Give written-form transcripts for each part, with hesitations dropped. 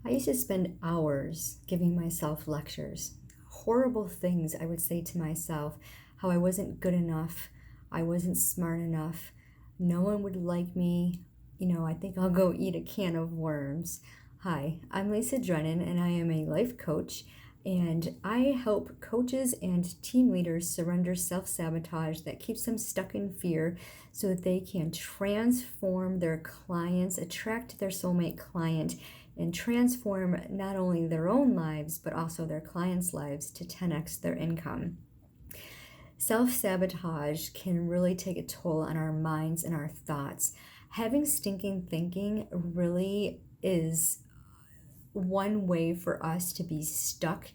I used to spend hours giving myself lectures, horrible things I would say to myself, how I wasn't good enough, I wasn't smart enough, no one would like me, I think I'll go eat a can of worms. Hi, I'm Lisa Drennan and I am a life coach, and I help coaches and team leaders surrender self-sabotage that keeps them stuck in fear so that they can transform their clients, attract their soulmate client, and transform not only their own lives, but also their clients' lives to 10x their income. Self-sabotage can really take a toll on our minds and our thoughts. Having stinking thinking really is one way for us to be stuck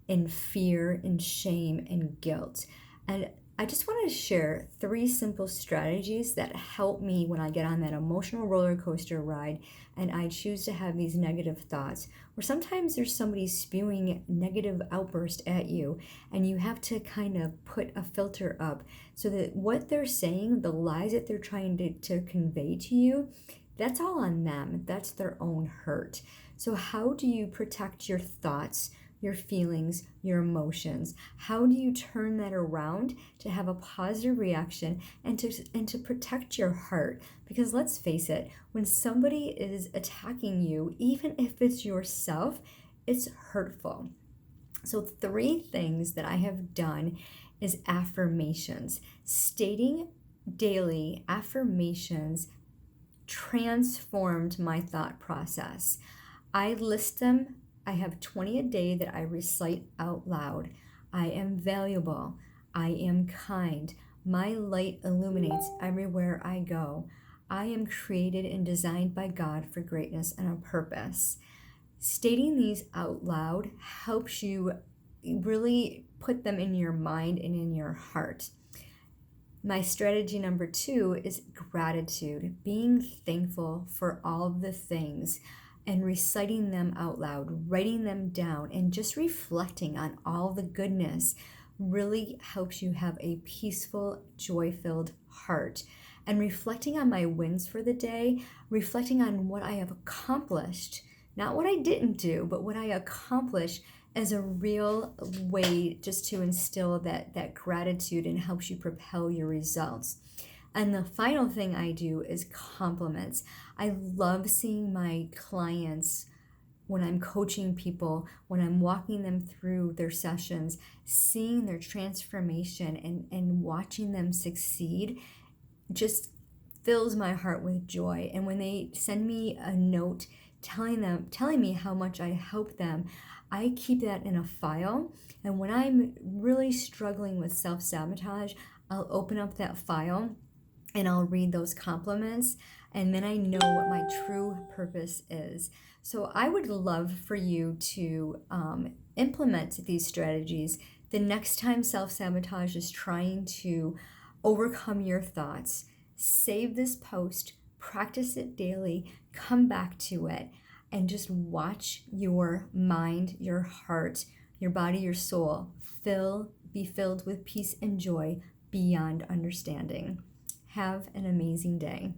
in fear and shame and guilt. And I just want to share 3 simple strategies that help me when I get on that emotional roller coaster ride and I choose to have these negative thoughts. Or sometimes there's somebody spewing negative outburst at you and you have to kind of put a filter up so that what they're saying, the lies that they're trying to convey to you, that's all on them. That's their own hurt. So how do you protect your thoughts, your feelings, your emotions? How do you turn that around to have a positive reaction and to protect your heart? Because let's face it, when somebody is attacking you, even if it's yourself, it's hurtful. So 3 things that I have done is affirmations. Stating daily affirmations transformed my thought process. I list them. I have 20 a day that I recite out loud. I am valuable. I am kind. My light illuminates everywhere I go. I am created and designed by God for greatness and a purpose. Stating these out loud helps you really put them in your mind and in your heart. My strategy number 2 is gratitude, being thankful for all of the things and reciting them out loud, writing them down, and just reflecting on all the goodness really helps you have a peaceful, joy-filled heart. And reflecting on my wins for the day, reflecting on what I have accomplished, not what I didn't do, but what I accomplished, as a real way just to instill that gratitude and helps you propel your results. And the final thing I do is compliments. I love seeing my clients when I'm coaching people, when I'm walking them through their sessions, seeing their transformation and watching them succeed just fills my heart with joy. And when they send me a note telling me how much I helped them, I keep that in a file. And when I'm really struggling with self-sabotage, I'll open up that file and I'll read those compliments, and then I know what my true purpose is. So I would love for you to implement these strategies the next time self-sabotage is trying to overcome your thoughts. Save this post, practice it daily, come back to it, and just watch your mind, your heart, your body, your soul be filled with peace and joy beyond understanding. Have an amazing day.